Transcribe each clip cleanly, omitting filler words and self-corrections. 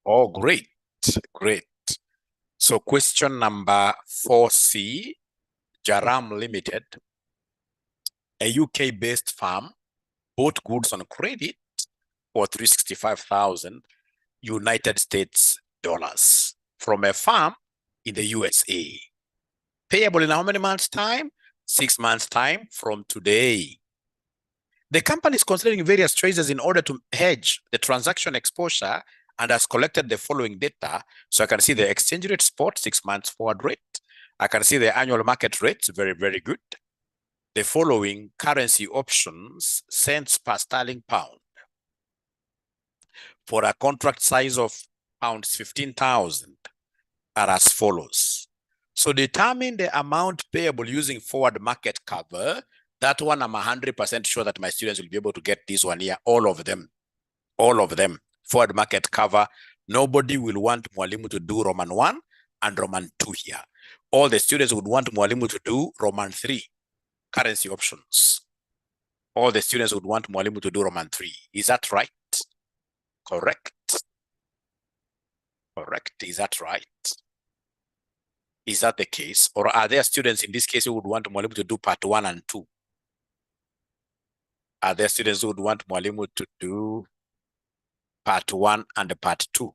Oh, great, great. So question number 4C, 𝐻𝐸 Limited, a UK-based firm, bought goods on credit for 365,000 United States dollars from a firm in the USA. Payable in how many months' time? 6 months' time from today. The company is considering various choices in order to hedge the transaction exposure and has collected the following data. So I can see the exchange rate spot, 6 months forward rate. I can see the annual market rates, very, very good. The following currency options, cents per sterling pound. For a contract size of pounds 15,000 are as follows. So determine the amount payable using forward market cover. That one I'm 100% sure that my students will be able to get this one here, all of them, forward market cover. Nobody will want Mwalimu to do Roman 1 and Roman 2 here. All the students would want Mwalimu to do Roman 3, currency options. All the students would want Mwalimu to do Roman 3. Is that right? Correct. Correct. Is that right? Is that the case? Or are there students in this case who would want Mwalimu to do part 1 and 2? Are there students who would want Mwalimu to do part 1 and part 2?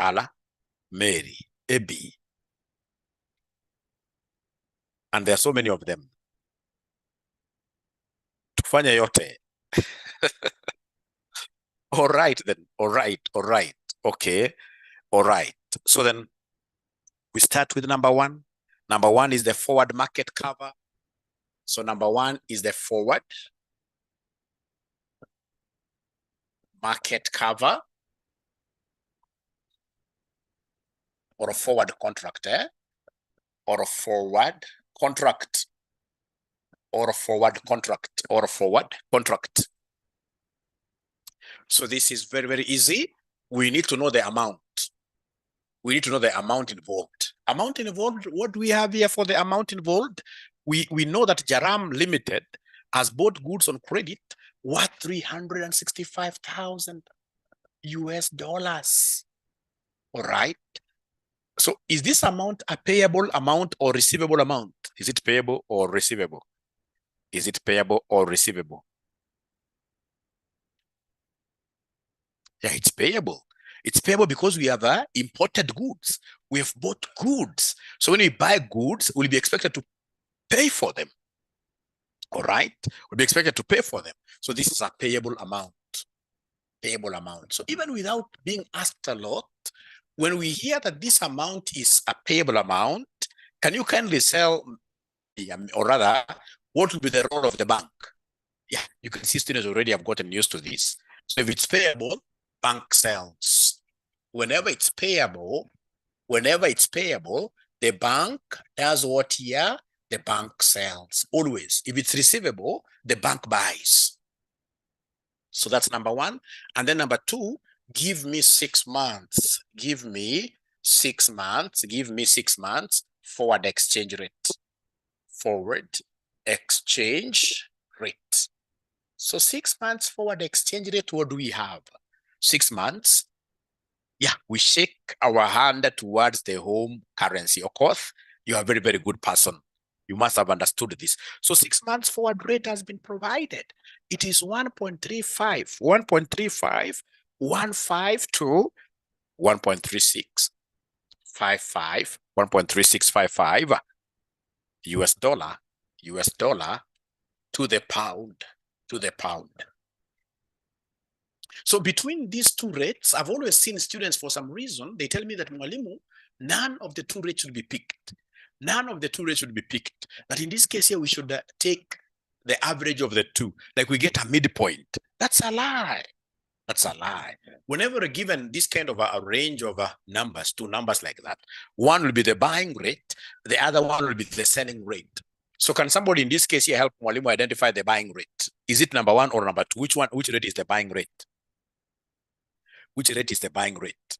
Ala, Mary, Ebi. And there are so many of them. Tufanya yote. All right then. All right. Okay. All right. So then we start with number 1. Number 1 is the forward market cover. So number 1 is the forward market cover or a forward contract, or a forward contract, or a forward contract, or a forward contract. So this is very, very easy. We need to know the amount. We need to know the amount involved. Amount involved, what do we have here for the amount involved? We know that 𝐻𝐸 Limited has bought goods on credit worth 365,000 US dollars. All right. So is this amount a payable amount or receivable amount? Is it payable or receivable? Is it payable or receivable? Yeah, it's payable. It's payable because we have imported goods. We have bought goods. So when we buy goods, we'll be expected to pay for them. All right? We'll be expected to pay for them. So this is a payable amount. Payable amount. So even without being asked a lot, when we hear that this amount is a payable amount, can you kindly tell, or rather, what will be the role of the bank? Yeah, you can see students already have gotten used to this. So if it's payable, bank sells. Whenever it's payable, the bank does what here? The bank sells. Always. If it's receivable, the bank buys. So that's number 1. And then number 2, give me 6 months. Give me 6 months. Give me 6 months forward exchange rate. Forward exchange rate. So 6 months forward exchange rate, what do we have? 6 months. Yeah, we shake our hand towards the home currency. Of course, you are a very, very good person. You must have understood this. So 6 months forward rate has been provided. It is 1.35, 1.35, 1.52, 1.3655, 1.3655 US dollar to the pound, So between these two rates, I've always seen students, for some reason, they tell me that Mwalimu, none of the two rates should be picked. None of the two rates should be picked. But in this case here, we should take the average of the two. Like we get a midpoint. That's a lie. That's a lie. Whenever we're given this kind of a range of numbers, 2 numbers like that, one will be the buying rate, the other one will be the selling rate. So can somebody in this case here help Mwalimu identify the buying rate? Is it number 1 or number 2? Which rate is the buying rate? Which rate is the buying rate?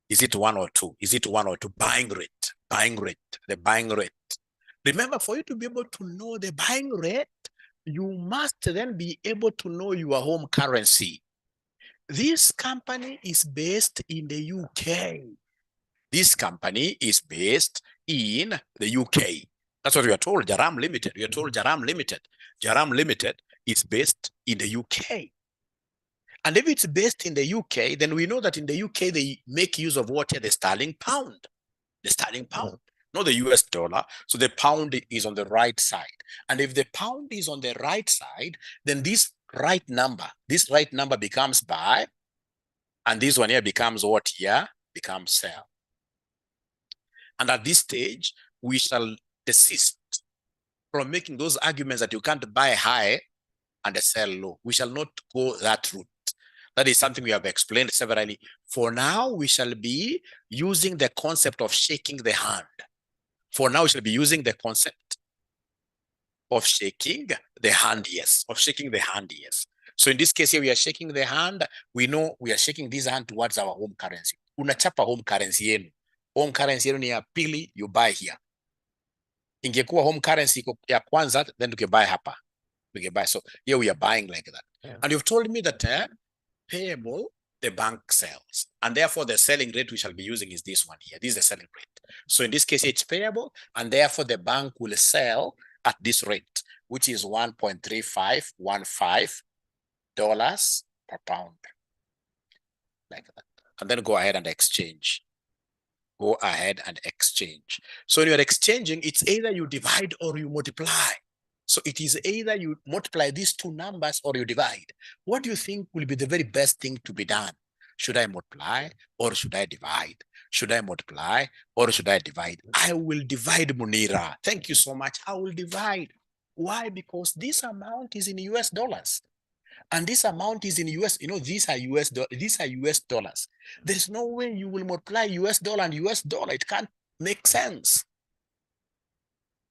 Is it 1 or 2? Is it 1 or 2? Buying rate, the buying rate. Remember, for you to be able to know the buying rate, you must then be able to know your home currency. This company is based in the UK. This company is based in the UK. That's what we are told, 𝐷𝐴RAM Limited. We are told 𝐷𝐴RAM Limited. 𝐷𝐴RAM Limited is based in the UK. And if it's based in the UK, then we know that in the UK, they make use of what? The sterling pound. The sterling pound, not the US dollar. So the pound is on the right side. And if the pound is on the right side, then this right number becomes buy. And this one here becomes what here? Becomes sell. And at this stage, we shall desist from making those arguments that you can't buy high and sell low. We shall not go that route. That is something we have explained severally. For now, we shall be using the concept of shaking the hand. For now, we shall be using the concept of shaking the hand, yes. Of shaking the hand, yes. So in this case here, we are shaking the hand. We know we are shaking this hand towards our home currency. Unachapa home currency yenu. Home currency yenu ni ya pili, you buy here. Ingekuwa home currency ya kwanza, then you can buy hapa. We can buy. So here we are buying like that. Yeah. And you've told me that payable, the bank sells. And therefore the selling rate we shall be using is this one here. This is the selling rate. So in this case, it's payable. And therefore the bank will sell at this rate, which is $1.3515 per pound. Like that. And then go ahead and exchange. Go ahead and exchange. So when you're exchanging, it's either you divide or you multiply. So it is either you multiply these two numbers or you divide. What do you think will be the very best thing to be done? Should I multiply or should I divide? Should I multiply or should I divide? I will divide, Munira. Thank you so much. I will divide. Why? Because this amount is in US dollars. And this amount is in US, these are US dollars. There's no way you will multiply US dollar and US dollar. It can't make sense.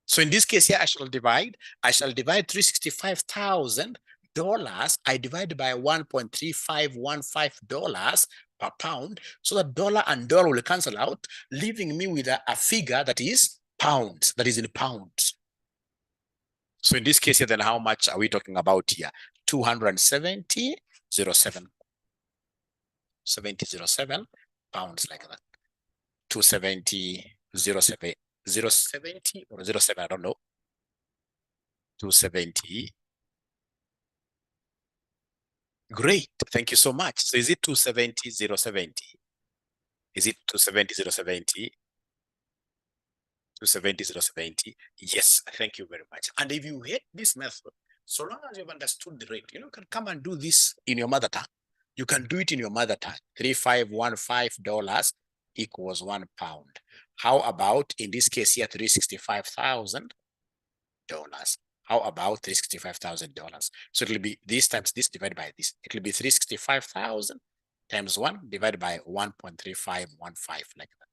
So in this case here, I shall divide $365,000. I divide by $1.3515 per pound, so that dollar and dollar will cancel out, leaving me with a figure that is pounds, that is in pounds. So in this case here, then how much are we talking about here? 270.07 pounds, like that. 270.07 070 or 07, I don't know. 270. Great, thank you so much. So is it 270.070? Is it 270.070? 270.070? Yes, thank you very much. And if you hate this method, so long as you've understood the rate, you can come and do this in your mother tongue. You can do it in your mother tongue. $3,515 equals 1 pound. How about, in this case here, $365,000? How about $365,000? So it will be this times this divided by this. It will be 365,000 times 1 divided by 1.3515, like that.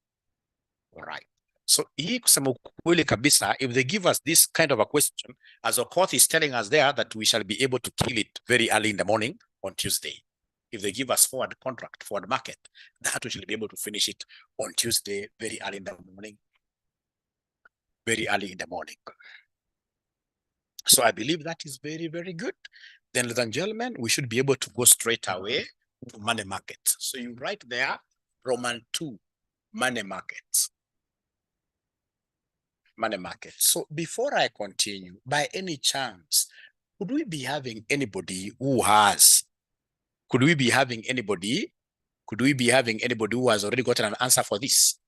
All right. So hii kusema ukweli kabisa, if they give us this kind of a question, as Okoth is telling us there that we shall be able to kill it very early in the morning on Tuesday. If they give us forward market, that we shall be able to finish it on Tuesday, very early in the morning. Very early in the morning. So I believe that is very, very good. Then, ladies and gentlemen, we should be able to go straight away to money markets. So you write there, Roman 2, money markets. Money market. So before I continue, by any chance, could we be having anybody who has who has already gotten an answer for this?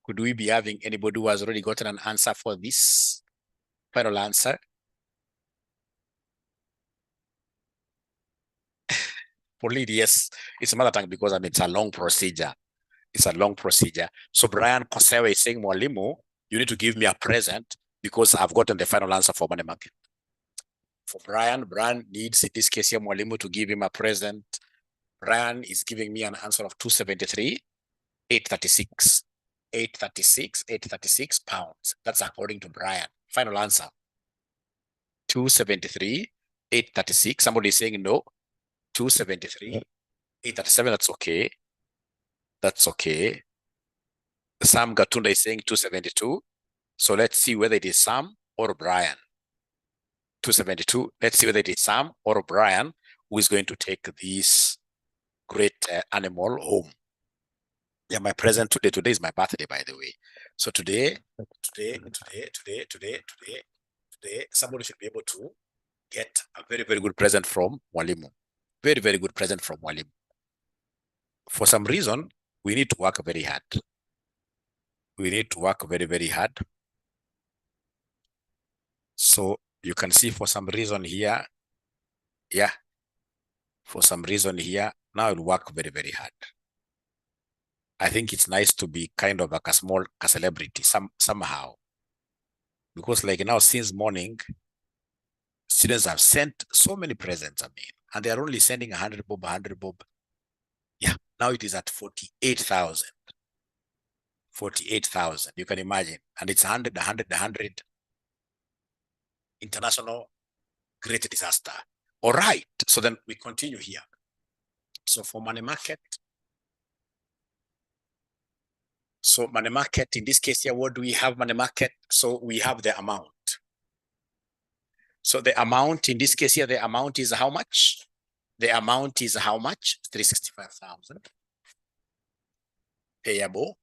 Could we be having anybody who has already gotten an answer for this? Final answer. For lead, yes, it's a mother tongue because it's a long procedure. It's a long procedure. So Brian Kosewe is saying, Mwalimu, you need to give me a present because I've gotten the final answer for money market. For Brian needs, in this case here, Mwalimu to give him a present. Brian is giving me an answer of 836 pounds. That's according to Brian. Final answer. 273,836. Somebody is saying no. 273,837. That's okay. That's okay. Sam Gatunda is saying 272. So let's see whether it is Sam or Brian. 272. Let's see whether it is Sam or Brian who is going to take this great animal home. Yeah, my present today. Today is my birthday, by the way. So today, somebody should be able to get a very, very good present from Mwalimu. Very, very good present from Mwalimu. For some reason, we need to work very hard. We need to work very, very hard. So you can see for some reason here, yeah, for some reason here, now it'll work very, very hard. I think it's nice to be kind of like a celebrity somehow. Because like now since morning, students have sent so many presents, and they are only sending 100 bob, 100 bob. Yeah, now it is at 48,000. 48,000, you can imagine. And it's 100, 100, 100. International great disaster. All right, so then we continue here. So for money market, in this case here, what do we have money market? So we have the amount. So the amount in this case here, the amount is how much? The amount is how much? 365,000. Payable.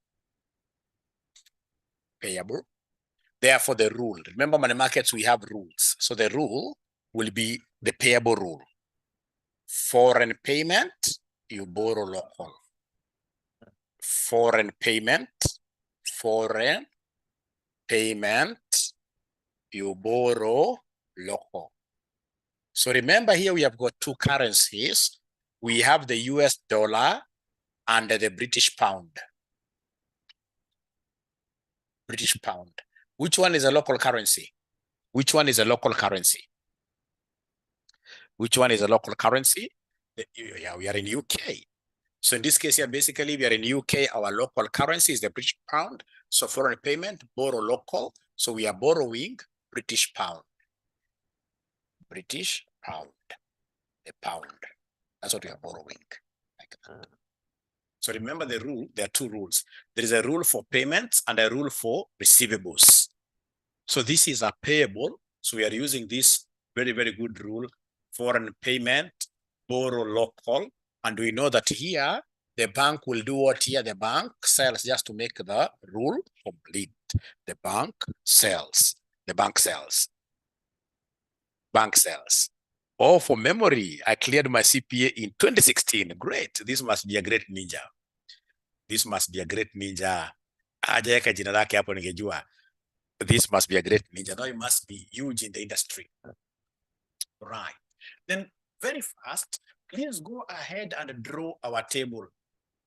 Therefore, the rule. Remember, money markets, we have rules. So the rule will be the payable rule. Foreign payment, you borrow local. Foreign payment, you borrow local. So remember here we have got two currencies. We have the US dollar and the British pound. British pound. Which one is a local currency? Which one is a local currency? Which one is a local currency? Yeah, we are in UK. So in this case here, basically we are in UK, our local currency is the British pound. So foreign payment, borrow local. So we are borrowing British pound. British pound, the pound. That's what we are borrowing. Like that. So remember the rule, there are two rules. There is a rule for payments and a rule for receivables. So this is a payable. So we are using this very, very good rule, foreign payment, borrow local. And we know that here, the bank will do what here? The bank sells, just to make the rule complete. The bank sells. The bank sells. Bank sells. Oh, for memory, I cleared my CPA in 2016. Great. This must be a great ninja. This must be a great ninja. This must be a great ninja. Now it must be huge in the industry. Right. Then very fast, please go ahead and draw our table.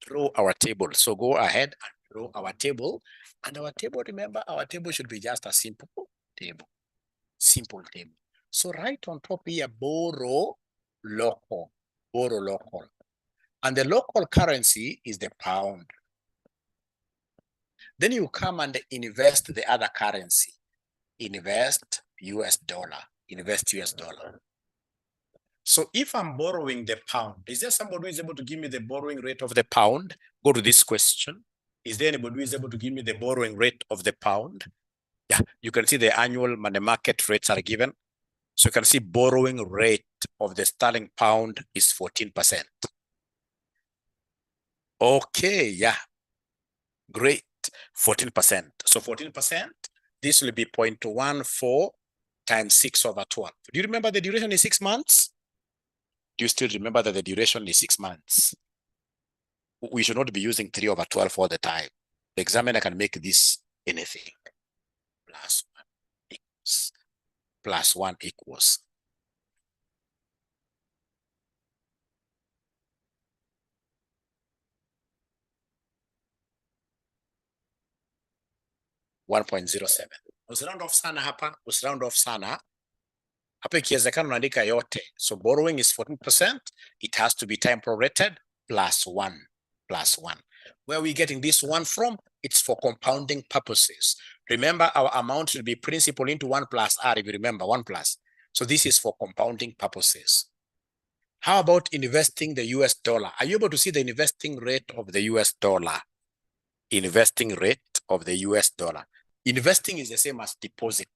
Draw our table. So go ahead and draw our table. And our table, remember, our table should be just a simple table. Simple table. So right on top here, borrow local. Borrow local. And the local currency is the pound. Then you come and invest the other currency. Invest US dollar. Invest US dollar. So if I'm borrowing the pound, is there somebody who is able to give me the borrowing rate of the pound? Go to this question. Is there anybody who is able to give me the borrowing rate of the pound? Yeah, you can see the annual money market rates are given. So you can see borrowing rate of the sterling pound is 14%. Okay, yeah, great, 14%. So 14%, this will be 0.14 times 6/12. Do you remember the duration is 6 months? Do you still remember that the duration is 6 months? We should not be using 3/12 all the time. The examiner can make this anything. Plus 1 equals. $1.07. Usiround off sana hapa, usiround off sana. Hapa ikiwezekana unaandika yote. So borrowing is 14%. It has to be time prorated plus 1. Plus 1. Where are we getting this one from? It's for compounding purposes. Remember, our amount should be principal into 1 plus R, if you remember, 1 plus. So this is for compounding purposes. How about investing the US dollar? Are you able to see the investing rate of the US dollar? Investing rate of the US dollar. Investing is the same as deposit.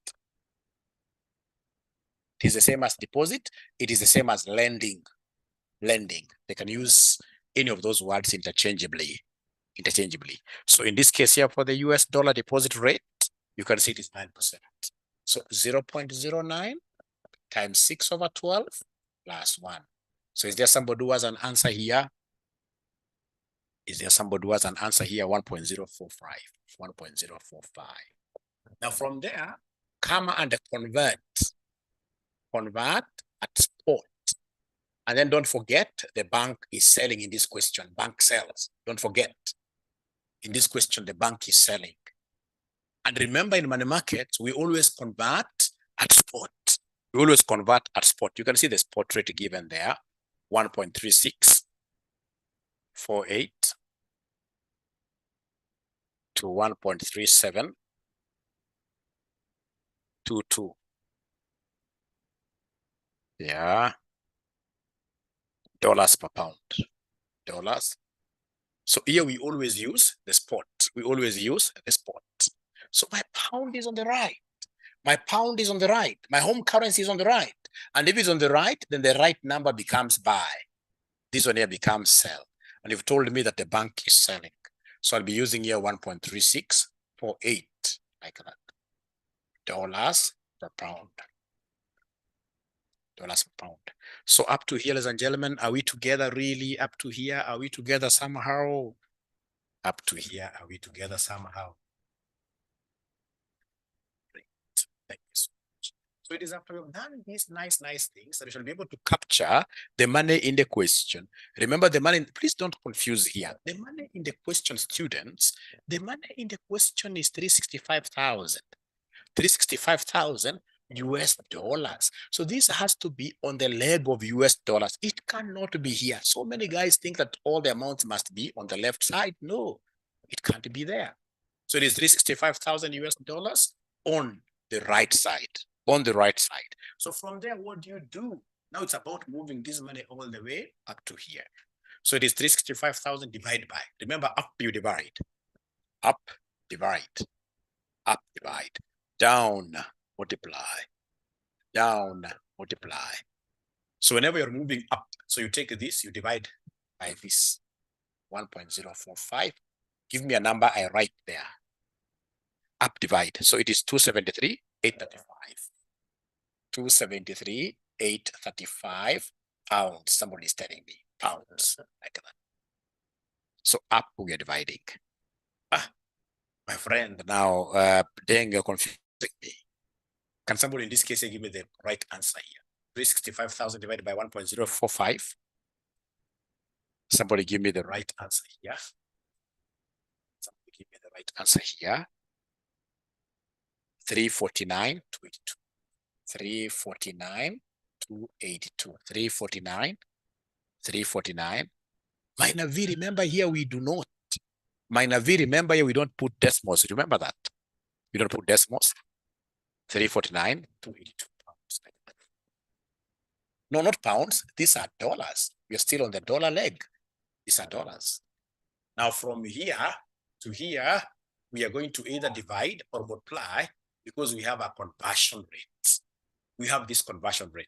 It is the same as deposit. It is the same as lending. Lending. They can use any of those words interchangeably. So in this case here, for the US dollar deposit rate, you can see it is 9%. So 0.09 times 6 over 12 plus 1. So is there somebody who has an answer here? Is there somebody who has an answer here? 1.045. 1.045. Now from there, come and convert. Convert at spot. And then don't forget, the bank is selling in this question. Bank sells. Don't forget. In this question, the bank is selling. And remember, in money markets, we always convert at spot. We always convert at spot. You can see the spot rate given there, 1.3648 to 1.3722. Yeah. Dollars per pound. Dollars. So here we always use the spot. We always use the spot. So my pound is on the right. My pound is on the right. My home currency is on the right. And if it's on the right, then the right number becomes buy. This one here becomes sell. And you've told me that the bank is selling. So I'll be using here 1.3648, like that. Dollars per pound. Dollars per pound. So up to here, ladies and gentlemen, are we together really? Up to here, are we together somehow? Up to here, are we together somehow? Great. Thank you so much. So it is after we've done these nice things that we shall be able to capture the money in the question. Remember the money, please don't confuse here. The money in the question, students, the money in the question is 365,000. 365,000 US dollars. So this has to be on the leg of US dollars. It cannot be here. So many guys think that all the amounts must be on the left side. No, it can't be there. So it is 365,000 US dollars on the right side. On the right side. So from there, what do? Now it's about moving this money all the way up to here. So it is 365,000 divided by. Remember, up you divide. Up, divide. Up, divide. Down, multiply. Down, multiply. So whenever you're moving up, so you take this, you divide by this 1.045. Give me a number I write there. Up, divide. So it is 273,835. 273,835 pounds. Somebody is telling me pounds, like that. So up we are dividing. My friend, now then you're confusing me. Can somebody in this case give me the right answer here? 365,000 divided by 1.045. Somebody give me the right answer here. Somebody give me the right answer here. 349,282. 349,282. 349. Minor V, remember here we do not. Minor V, remember here we don't put decimals. Remember that. We don't put decimals. 349,282 pounds. No, not pounds. These are dollars. We are still on the dollar leg. These are dollars. Now from here to here, we are going to either divide or multiply because we have a conversion rate. We have this conversion rate.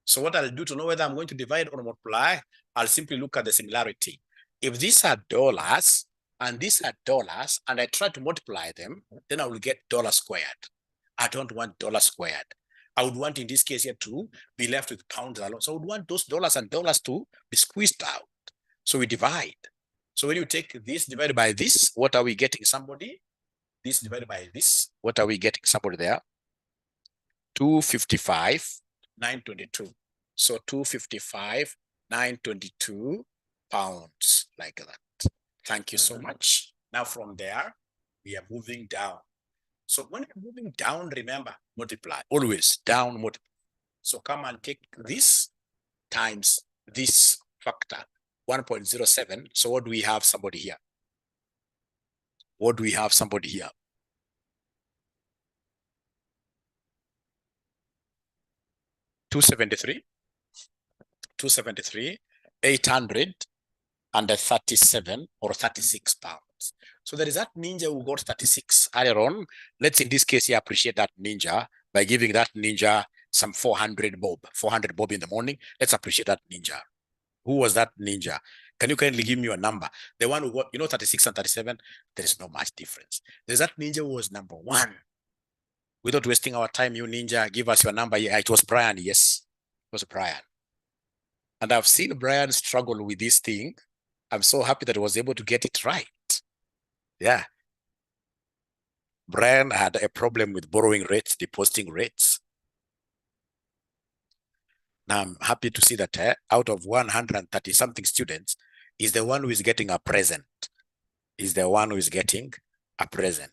So what I'll do to know whether I'm going to divide or multiply, I'll simply look at the similarity. If these are dollars and these are dollars and I try to multiply them, then I will get dollar squared. I don't want dollar squared. I would want in this case here to be left with pounds alone. So I would want those dollars and dollars to be squeezed out. So we divide. So when you take this divided by this, what are we getting, somebody? This divided by this, what are we getting, somebody there? 255,922. So 255,922 pounds, like that. Thank you so much. Now from there, we are moving down. So when you're moving down, remember, multiply, always down, multiply. So come and take this times this factor, 1.07. So what do we have, somebody here? What do we have, somebody here? 273, 837 or 36 pounds. So there is that ninja who got 36 earlier on. Let's in this case here appreciate that ninja by giving that ninja some 400 bob, 400 bob in the morning. Let's appreciate that ninja. Who was that ninja? Can you kindly give me your number? The one who got, 36 and 37, there is no much difference. There's that ninja who was number one. Without wasting our time, you ninja, give us your number. Yeah, it was Brian, yes. It was Brian. And I've seen Brian struggle with this thing. I'm so happy that he was able to get it right. Yeah. Brian had a problem with borrowing rates, depositing rates. Now I'm happy to see that out of 130 something students, is the one who is getting a present. Is the one who is getting a present.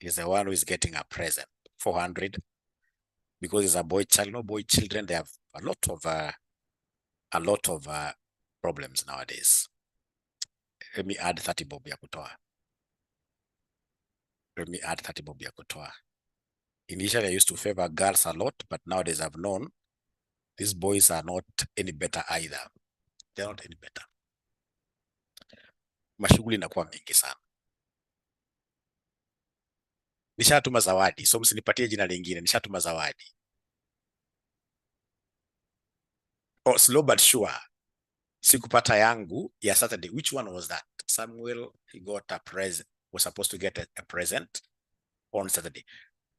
Is the one who is getting a present. 400, because it's a boy child. No, boy children, they have a lot of problems nowadays. Let me add 30 bob ya kutoa. Let me add 30 bob ya kutoa. Initially, I used to favor girls a lot, but nowadays I've known these boys are not any better either. They're not any better. Mashughuli inakuwa mingi sana. Nishatuma zawadi, so msinipatie jina lingine. Nishatuma zawadi. Oh, slow but sure. Sikupata yangu ya Saturday. Which one was that? Samuel, he got a present. Was supposed to get a present on Saturday.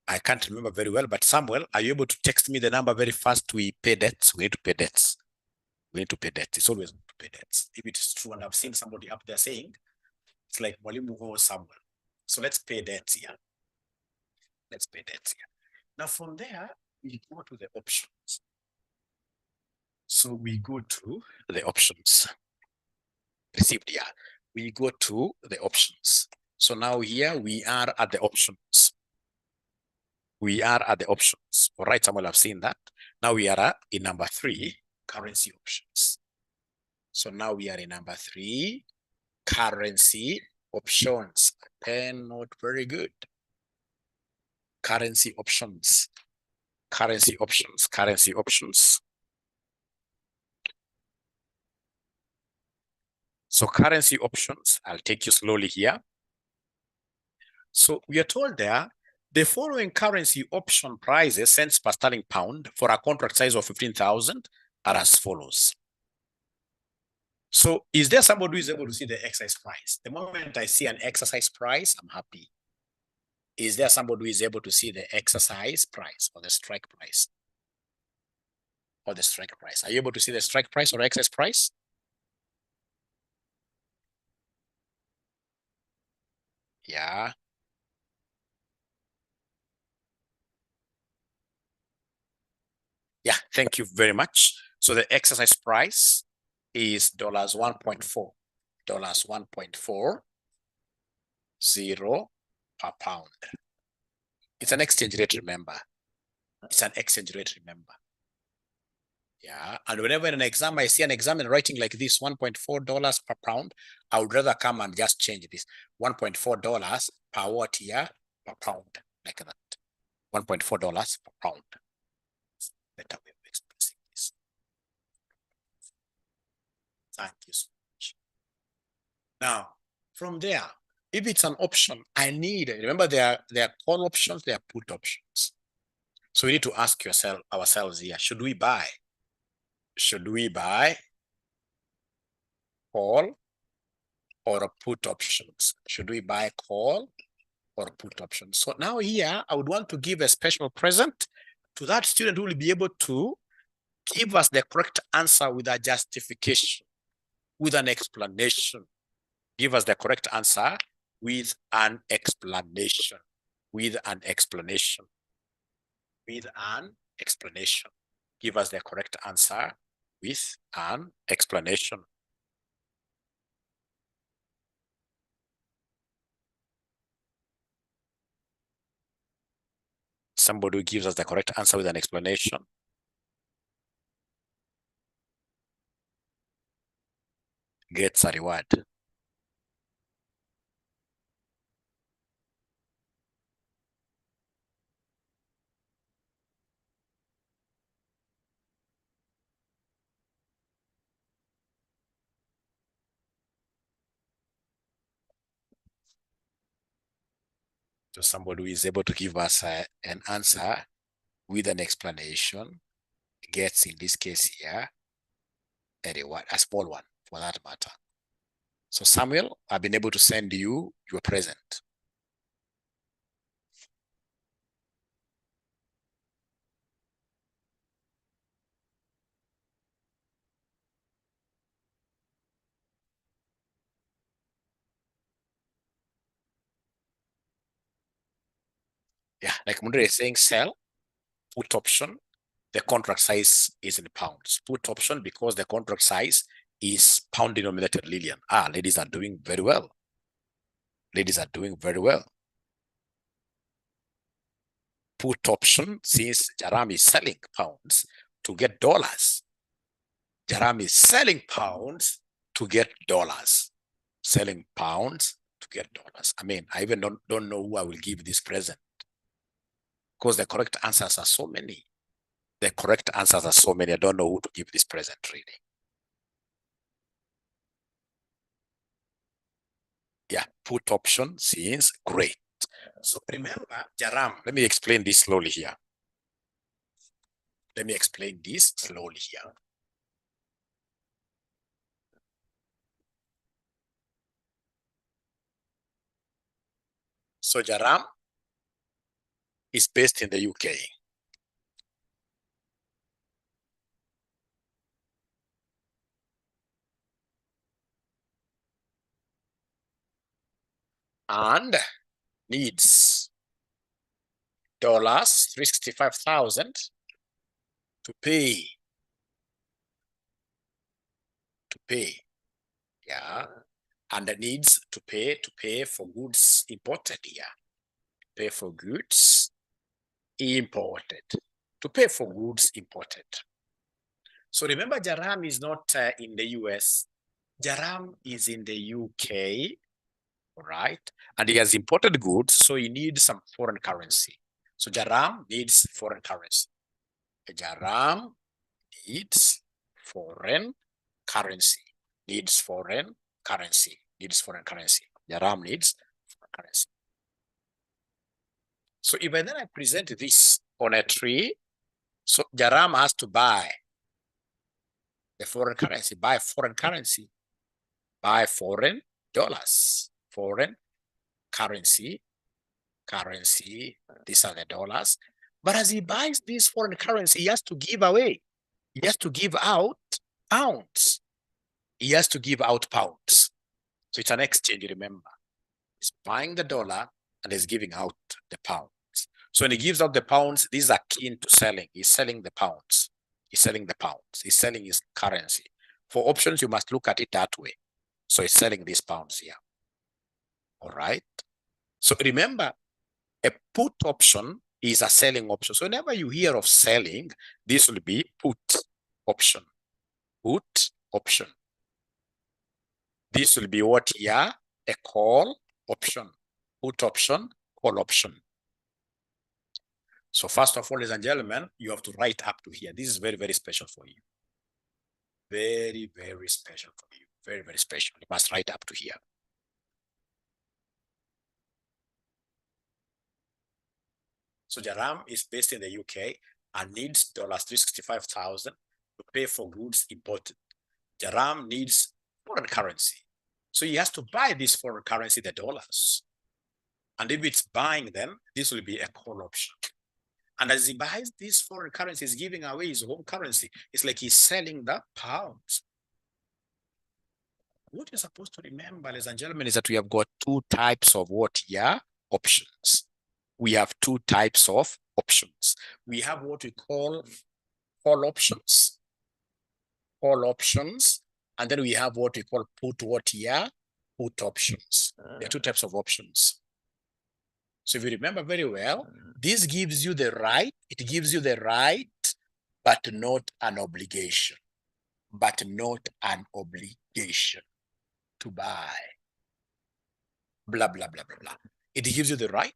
I can't remember very well, but Samuel, are you able to text me the number very fast? We pay debts. We need to pay debts. We need to pay debts. It's always good to pay debts. If it is true, and I've seen somebody up there saying, it's like Mwalimu or Samuel. So let's pay debts here. Let's pay debts here. Now from there, we go to the options. So we go to the options. Received here. We go to the options. So now here we are at the options. We are at the options. All right, Samuel, I've seen that. Now we are in number 3, currency options. So now we are in number 3, currency options. Pen note, very good. Currency options. Currency options. Currency options. So currency options, I'll take you slowly here. So we are told there, the following currency option prices cents per sterling pound for a contract size of 15,000 are as follows. So is there somebody who is able to see the exercise price? The moment I see an exercise price, I'm happy. Is there somebody who is able to see the exercise price or the strike price? Or the strike price? Are you able to see the strike price or exercise price? Yeah. Yeah, thank you very much. So the exercise price is $1.4. $1.40 per pound. It's an exchange rate, remember. It's an exchange rate, remember. Yeah, and whenever in an exam, I see an examiner writing like this, $1.4 per pound, I would rather come and just change this. $1.4 per what here? Per pound, like that. $1.4 per pound. Better way of expressing this. Thank you so much. Now, from there, if it's an option, I need, remember there are call options, there are put options. So we need to ask ourselves here, should we buy? Should we buy call or put options? Should we buy call or put options? So now here, I would want to give a special present to that student who will be able to give us the correct answer with a justification, with an explanation. Give us the correct answer with an explanation, with an explanation, with an explanation. Give us the correct answer with an explanation. Somebody who gives us the correct answer with an explanation gets a reward. So somebody who is able to give us an answer with an explanation gets, in this case here, a reward, a small one for that matter. So Samuel, I've been able to send you your present. Yeah, like Mundre is saying, sell, put option, the contract size is in pounds. Put option because the contract size is pound denominated, Lillian. Ladies are doing very well. Ladies are doing very well. Put option, since Jaram is selling pounds to get dollars. Jaram is selling pounds to get dollars. Selling pounds to get dollars. I mean, I even don't know who I will give this present, because the correct answers are so many. The correct answers are so many. I don't know who to give this present, really. Yeah, put option seems great. So remember, Jaram, let me explain this slowly here. Let me explain this slowly here. So Jaram is based in the UK. And needs $365,000 to pay. Yeah. And needs to pay for goods imported here. Pay for goods imported. To pay for goods imported. So remember, Jaram is not in the US. Jaram is in the UK, right? And he has imported goods, so he needs some foreign currency. So Jaram needs foreign currency. Jaram needs foreign currency. Needs foreign currency. Needs foreign currency. Jaram needs foreign currency. So if I then present this on a tree, so Jaram has to buy the foreign currency, buy foreign currency, buy foreign dollars, foreign currency, these are the dollars. But as he buys this foreign currency, he has to give away. He has to give out pounds. He has to give out pounds. So it's an exchange, remember. He's buying the dollar and he's giving out the pounds. So when he gives out the pounds, these are akin to selling. He's selling the pounds. He's selling the pounds. He's selling his currency. For options, you must look at it that way. So he's selling these pounds here. All right. So remember, a put option is a selling option. So whenever you hear of selling, this will be put option. Put option. This will be what here? A call option. Put option, call option. So first of all, ladies and gentlemen, you have to write up to here. This is very, very special for you. Very, very special for you. Very, very special. You must write up to here. So Jaram is based in the UK and needs $365,000 to pay for goods imported. Jaram needs foreign currency. So he has to buy this foreign currency, the dollars. And if it's buying them, this will be a call option. And as he buys this foreign currency, he's giving away his home currency. It's like he's selling the pounds. What you're supposed to remember, ladies and gentlemen, is that we have got two types of what here? Options. We have two types of options. We have what we call call options. Call options. And then we have what we call put what here? Put options. There are two types of options. So if you remember very well, this gives you the right, it gives you the right, but not an obligation. But not an obligation to buy. Blah, blah, blah, blah, blah. It gives you the right,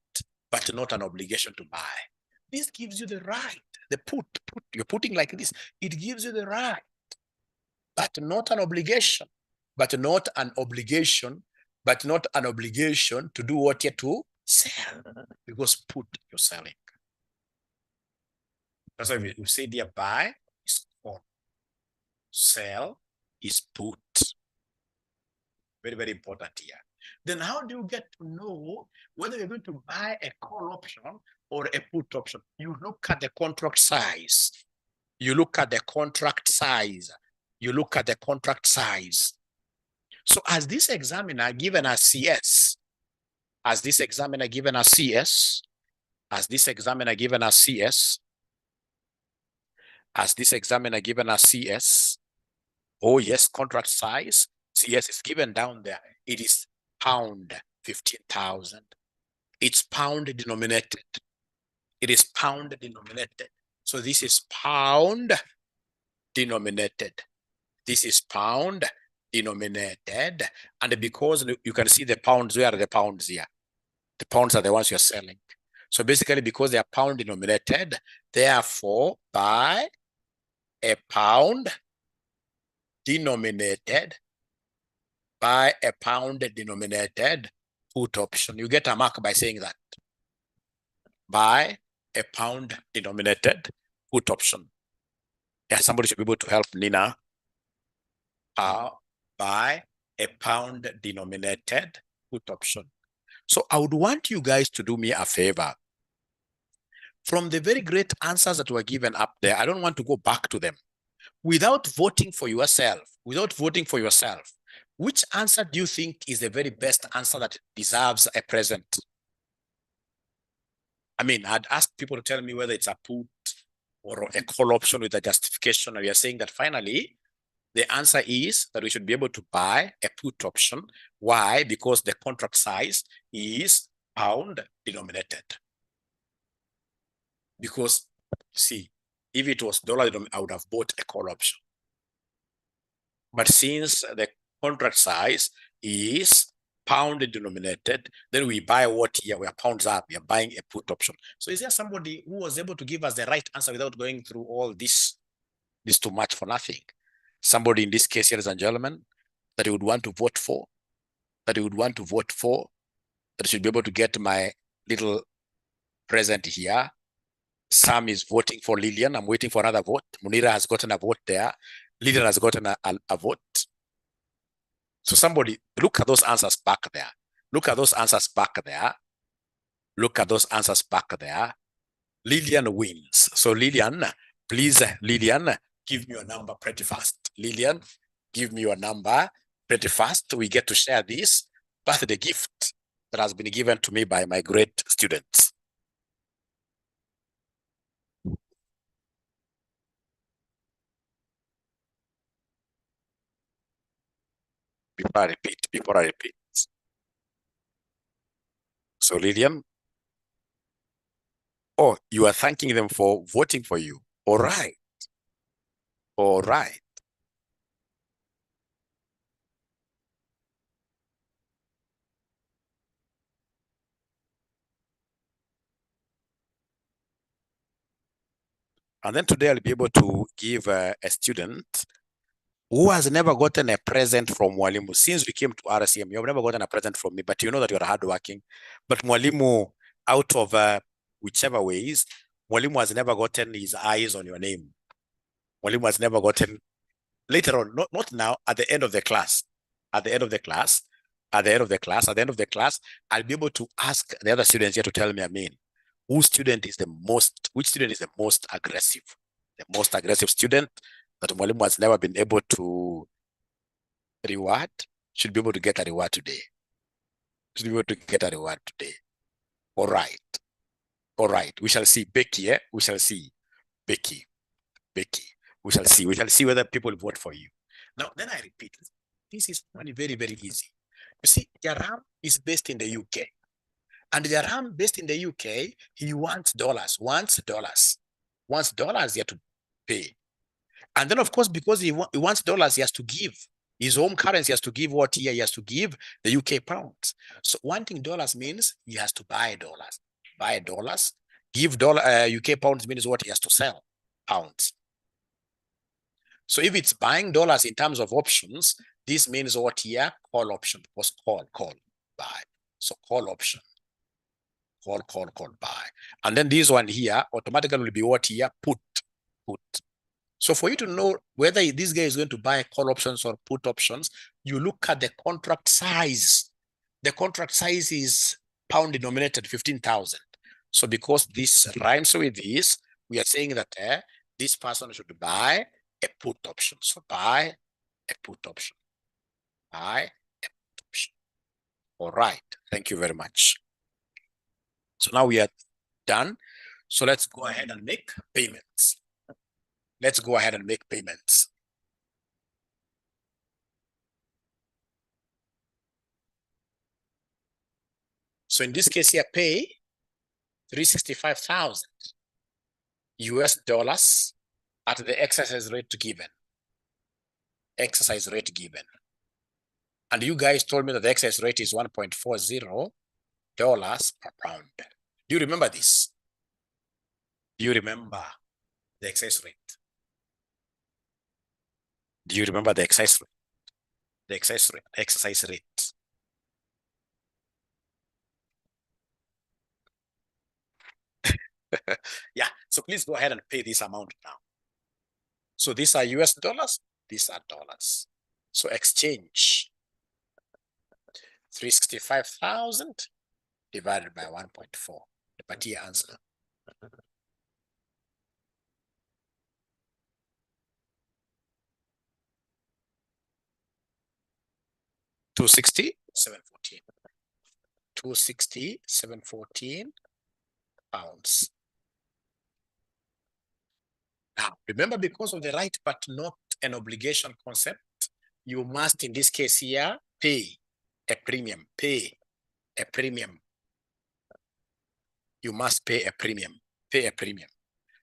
but not an obligation to buy. This gives you the right. The put, you're putting like this. It gives you the right, but not an obligation. But not an obligation, but not an obligation to do what you to Sell. Because put, you're selling. That's why we say there, buy is call. Sell is put. Very, very important here. Then how do you get to know whether you're going to buy a call option or a put option? You look at the contract size. You look at the contract size. You look at the contract size. So as this examiner given a CS, as this examiner given a CS, as this examiner given a CS, as this examiner given a CS, oh yes, contract size, CS is given down there. It is pound 15,000. It's pound denominated. It is pound denominated. So this is pound denominated. This is pound denominated. And because you can see the pounds, where are the pounds here? The pounds are the ones you're selling. So basically, because they are pound denominated, therefore, buy a pound denominated, buy a pound denominated put option. You get a mark by saying that. Buy a pound denominated put option. Yeah, somebody should be able to help Nina. Buy a pound denominated put option. So I would want you guys to do me a favor. From the very great answers that were given up there, I don't want to go back to them. Without voting for yourself, which answer do you think is the very best answer that deserves a present? I mean, I'd ask people to tell me whether it's a put or a call option with a justification. And we are saying that finally, the answer is that we should be able to buy a put option. Why? Because the contract size is pound denominated. Because, see, if it was dollar, I would have bought a call option. But since the contract size is pound denominated, then we buy what here? We are pounds up. We are buying a put option. So is there somebody who was able to give us the right answer without going through all this? This too much for nothing. Somebody in this case, ladies and gentlemen, that you would want to vote for, that should be able to get my little present here. Sam is voting for Lillian. I'm waiting for another vote. Munira has gotten a vote there. Lillian has gotten a vote. So somebody, look at those answers back there. Look at those answers back there. Look at those answers back there. Lillian wins. So Lillian, please, Lillian, give me your number pretty fast. Lillian, give me your number pretty fast. We get to share this birthday gift that has been given to me by my great students. Before I repeat. So Lillian, oh, you are thanking them for voting for you. All right. All right. And then today I'll be able to give a student who has never gotten a present from Mwalimu. Since we came to RCM, you have never gotten a present from me, but you know that you're hardworking. But Mwalimu, out of whichever ways, Mwalimu has never gotten his eyes on your name. Mwalimu has never gotten, later on, not now, at the end of the class. At the end of the class, I'll be able to ask the other students here to tell me, I mean, which student is the most aggressive? The most aggressive student that Mwalimu has never been able to reward should be able to get a reward today. All right. All right. We shall see Becky. We shall see Becky. We shall see whether people vote for you. Now, then I repeat, this is very, very easy. You see, Jaram is based in the UK. And Jaram based in the UK, he wants dollars, wants dollars here to pay. And then, of course, because he wants dollars, he has to give his home currency, has to give what here? He has to give the UK pounds. So wanting dollars means he has to buy dollars. Buy dollars. Give UK pounds means what? He has to sell pounds. So if it's buying dollars in terms of options, this means what here? Call option. Was call, buy. So call option. call, buy. And then this one here automatically will be what here? Put. So for you to know whether this guy is going to buy call options or put options, you look at the contract size. The contract size is pound denominated 15,000. So because this rhymes with this, we are saying that this person should buy a put option. So buy a put option. Buy a put option. All right. Thank you very much. So now we are done. So let's go ahead and make payments. Let's go ahead and make payments. So in this case here, pay 365,000 US dollars at the exercise rate given. Exercise rate given. And you guys told me that the exercise rate is $1.40 per pound. Do you remember this? Do you remember the exercise rate? Do you remember the exercise rate? The exercise rate. Yeah, so please go ahead and pay this amount now. So these are US dollars, these are dollars. So exchange 365,000 divided by 1.4. The party answer. $260,714. 260,714 pounds. Now, remember, because of the right but not an obligation concept, you must, in this case here, pay a premium. Pay a premium. You must pay a premium. Pay a premium.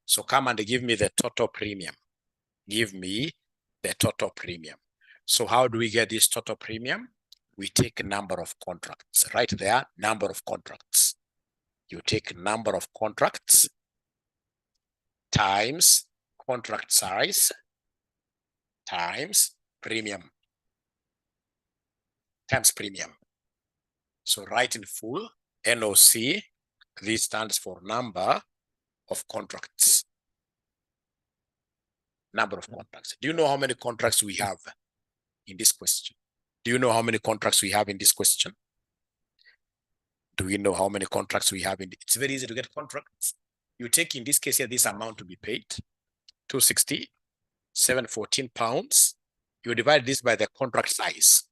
So come and give me the total premium. Give me the total premium. So how do we get this total premium? We take number of contracts. Right there, number of contracts. You take number of contracts times contract size times premium. Times premium. So write in full, NOC, this stands for number of contracts. Number of contracts. Do you know how many contracts we have in this question? Do you know how many contracts we have in this question? Do we know how many contracts we have in it's very easy to get contracts. You take, in this case here, this amount to be paid, 260,714 pounds. You divide this by the contract size.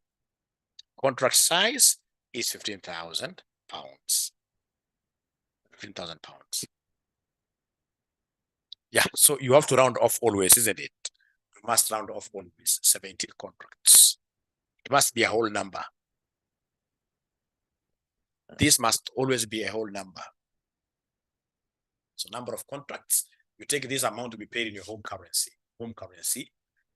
Contract size is 15,000 pounds. 15,000 pounds. Yeah, so you have to round off always, isn't it? You must round off always. 17 contracts. It must be a whole number. This must always be a whole number. So number of contracts, you take this amount to be paid in your home currency. Home currency,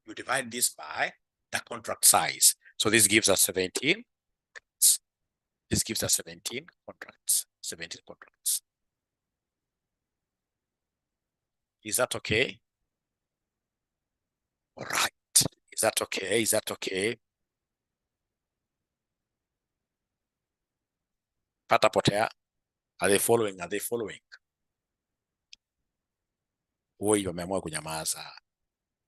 you divide this by the contract size. So this gives us 17. This gives us 17 contracts. 17 contracts. Is that okay? All right. Is that okay? Is that okay? Pata potea. Are they following? Are they following? Woi, wameamua kunyamaza.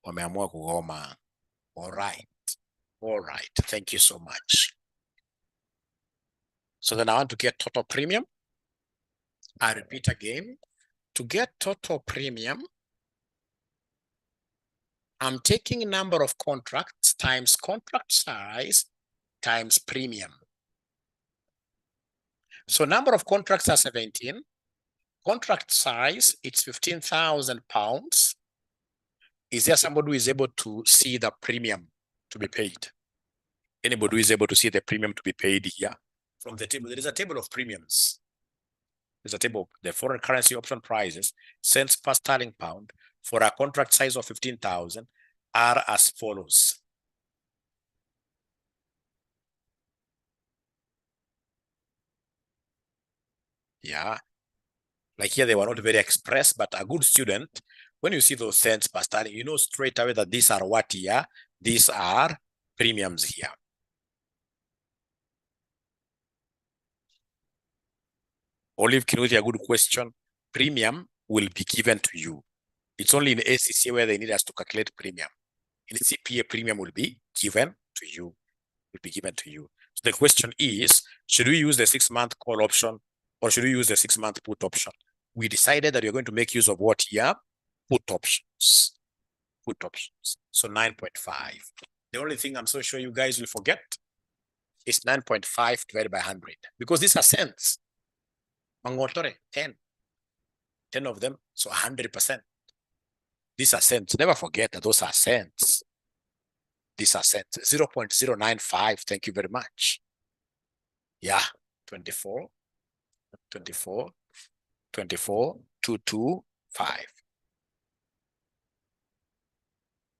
Wameamua kugoma. All right. All right. Thank you so much. So then I want to get total premium. I repeat again. To get total premium, I'm taking number of contracts times contract size times premium. So number of contracts are 17. Contract size, it's 15,000 pounds. Is there somebody who is able to see the premium to be paid? Anybody who is able to see the premium to be paid here? From the table, there is a table of premiums. There's a table, the foreign currency option prices, cents per sterling pound for a contract size of 15,000 are as follows. Yeah. Like here, they were not very expressed, but a good student, when you see those cents per sterling, you know straight away that these are what here? These are premiums here. Olive Kinuthi, a good question. Premium will be given to you. It's only in ACCA where they need us to calculate premium. In CPA, premium will be given to you. Will be given to you. So the question is, should we use the 6-month call option or should we use the 6-month put option? We decided that we're going to make use of what here? Put options. Put options. So 9.5. The only thing I'm so sure you guys will forget is 9.5 divided by 100 because these are cents. Mangotore, 10 of them, so 100%. These are cents. Never forget that those are cents. These are cents. 0.095. Thank you very much. Yeah, 24, 225.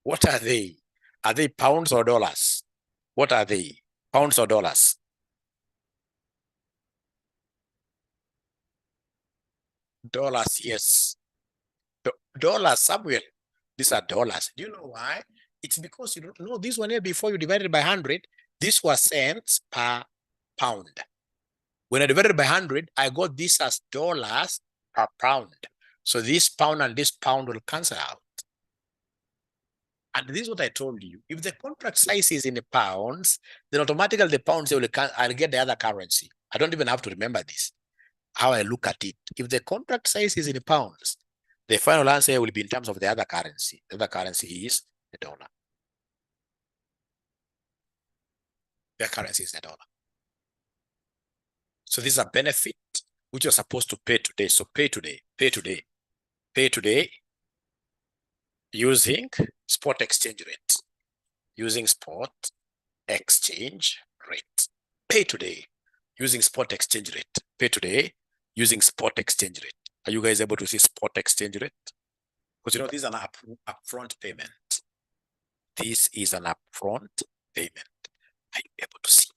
What are they? Are they pounds or dollars? What are they? Pounds or dollars? Dollars, yes. Dollars, Samuel. These are dollars. Do you know why? It's because you don't know this one here before you divided by 100. This was cents per pound. When I divided by 100, I got this as dollars per pound. So this pound and this pound will cancel out. And this is what I told you. If the contract size is in pounds, then automatically the pounds will I'll get the other currency. I don't even have to remember this. How I look at it. If the contract size is in pounds, the final answer will be in terms of the other currency. The other currency is the dollar. The currency is the dollar. So this is a benefit which you're supposed to pay today. So pay today, pay today, pay today using spot exchange rate. Using spot exchange rate. Pay today using spot exchange rate. Pay today using spot exchange rate. Are you guys able to see spot exchange rate? Because you know, this is an upfront payment. This is an upfront payment. Are you able to see?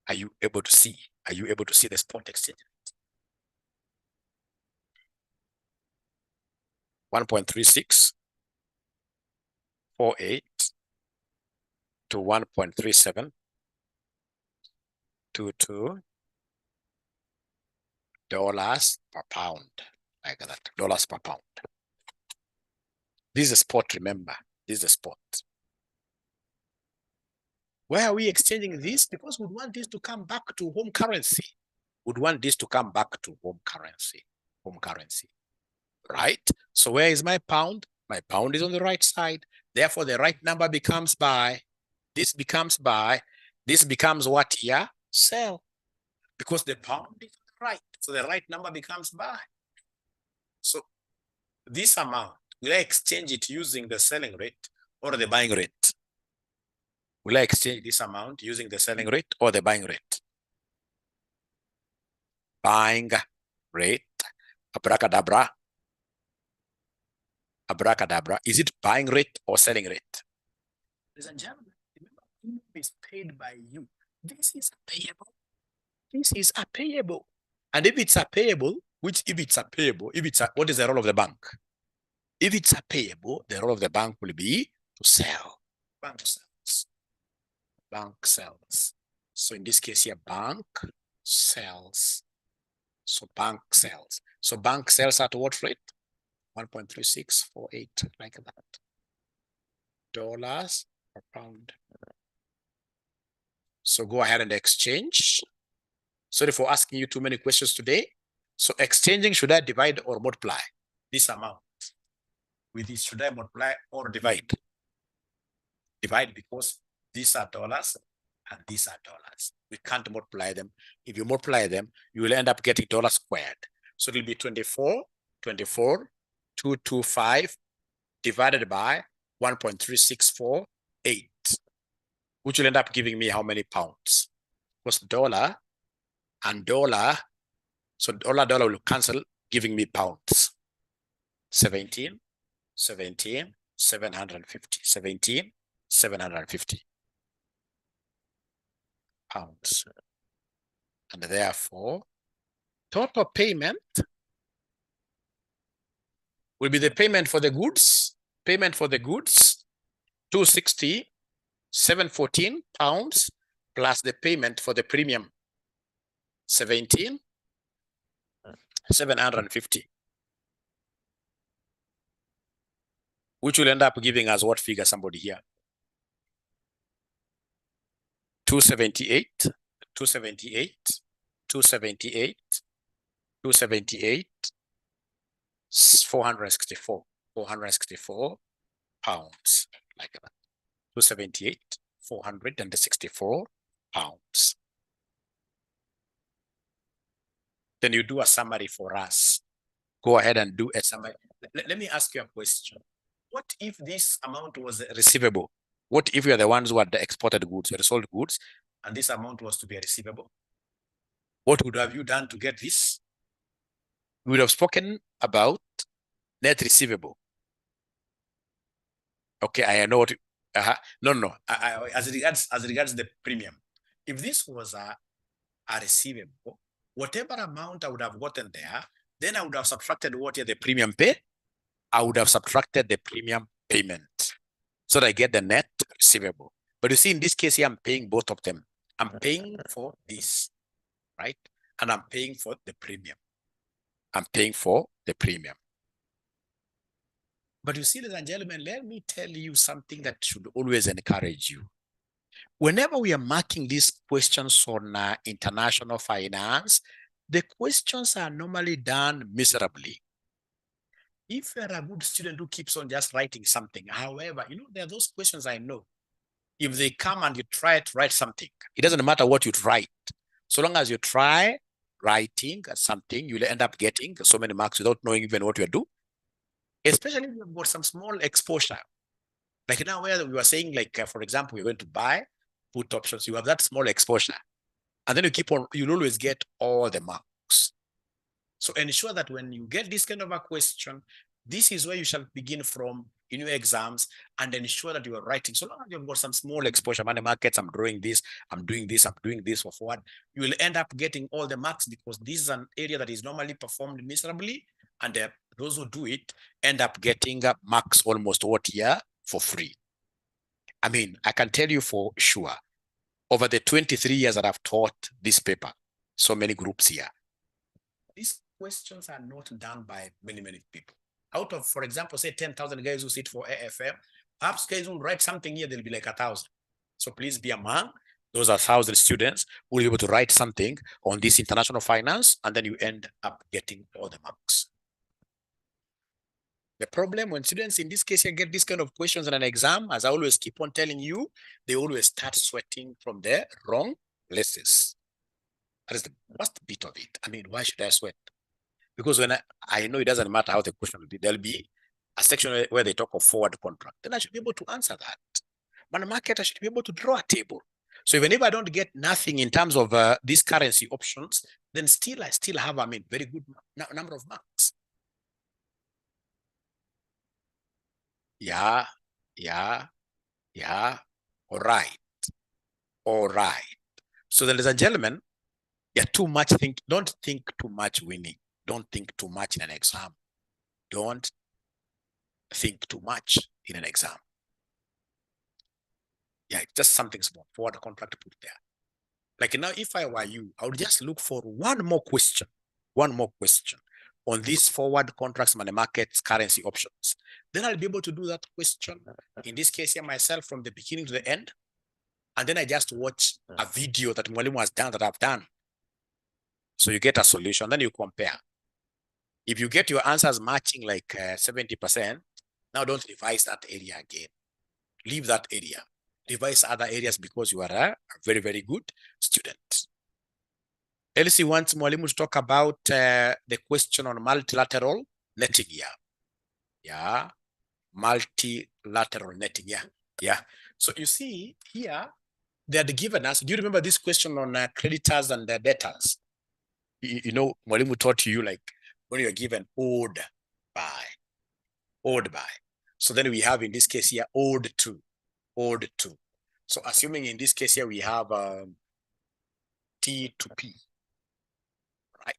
Are you able to see? Are you able to see the spot exchange rate? 1.3648 to 1.3722 dollars per pound, like that, dollars per pound. This is a spot, remember, this is a spot. Why are we exchanging this? Because we want this to come back to home currency. We'd want this to come back to home currency, right? So where is my pound? My pound is on the right side. Therefore, the right number becomes buy. This becomes buy. This becomes what here? Sell. Because the pound is on the right. So the right number becomes buy. So this amount, will I exchange it using the selling rate or the buying rate? Will I exchange this amount using the selling rate or the buying rate? Buying rate. Abracadabra. Abracadabra. Is it buying rate or selling rate? Ladies and gentlemen, remember, it is paid by you. This is a payable. This is a payable. And if it's a payable, what is the role of the bank? If it's a payable, the role of the bank will be to sell. Bank sells. Bank sells. So in this case here, bank sells. So bank sells. So bank sells at what rate? 1.3648, like that. Dollars per pound. So go ahead and exchange. Sorry for asking you too many questions today. So exchanging, should I divide or multiply this amount with this? Should I multiply or divide? Divide, because these are dollars and these are dollars. We can't multiply them. If you multiply them, you will end up getting dollars squared. So it will be 24,225 divided by 1.3648, which will end up giving me how many pounds? Because dollar and dollar, so dollar will cancel, giving me pounds. 17,750 pounds. And therefore, total payment will be the payment for the goods. Payment for the goods, 260,714 pounds, plus the payment for the premium, 17,750 750. Which will end up giving us what figure, somebody here? 278, 278, 278, 278, 464, 464 pounds, like that. 278, 464 pounds. Then you do a summary for us. Go ahead and do a summary. Let me ask you a question. What if this amount was receivable? What if you are the ones who had exported goods, or sold goods, and this amount was to be receivable? What would have you done to get this? We would have spoken about net receivable. Okay, I know what. No. As regards the premium, if this was a receivable, whatever amount I would have gotten there, then I would have subtracted what the premium pay. I would have subtracted the premium payment, so that I get the net receivable. But you see, in this case here, I'm paying both of them. I'm paying for this, right? And I'm paying for the premium. I'm paying for the premium. But you see, ladies and gentlemen, let me tell you something that should always encourage you. Whenever we are marking these questions on international finance, the questions are normally done miserably. If you're a good student who keeps on just writing something, however, there are those questions I know. If they come and you try to write something, it doesn't matter what you write. So long as you try writing something, you'll end up getting so many marks without knowing even what you do. Especially if you've got some small exposure. Like now where we were saying, like, for example, you're going to buy put options, you have that small exposure. And then you keep on, you'll always get all the marks. So ensure that when you get this kind of a question, this is where you shall begin from in your exams, and ensure that you are writing. So long as you've got some small exposure, money markets, I'm drawing this, I'm doing this, I'm doing this for forward, you will end up getting all the marks, because this is an area that is normally performed miserably, and those who do it end up getting marks almost what year for free. I mean, I can tell you for sure, over the 23 years that I've taught this paper, so many groups here, these questions are not done by many people. Out of, for example, say 10,000 guys who sit for AFM, perhaps guys who write something here, they'll be like 1,000. So please be among those 1,000 students who will be able to write something on this international finance, and then you end up getting all the marks. The problem when students in this case here get these kind of questions in an exam, as I always keep on telling you, they always start sweating from the wrong places. That is the worst bit of it. I mean, why should I sweat? Because when I know it doesn't matter how the question will be, there'll be a section where they talk of forward contract. Then I should be able to answer that. But the market, I should be able to draw a table. So even if I don't get nothing in terms of these currency options, then I still have, very good number of marks. Yeah. All right. So then, ladies and gentlemen, don't think too much winning. Don't think too much in an exam. Don't think too much in an exam. Yeah, just something small, forward contract to put there. Like now, if I were you, I would just look for one more question on these forward contracts, money markets, currency options. Then I'll be able to do that question, in this case here, myself, from the beginning to the end. And then I just watch a video that Mwalimu has done, that I've done. So you get a solution, then you compare. If you get your answers matching like 70%, now don't revise that area again. Leave that area. Revise other areas, because you are a very good student. Elsie wants Mwalimu to talk about the question on multilateral netting here. Yeah, multilateral netting. Yeah. So you see here, they had given us, do you remember this question on creditors and debtors? Mwalimu taught you, like, when you're given owed by. So then we have, in this case here, owed to. So assuming in this case here, we have T to P, right?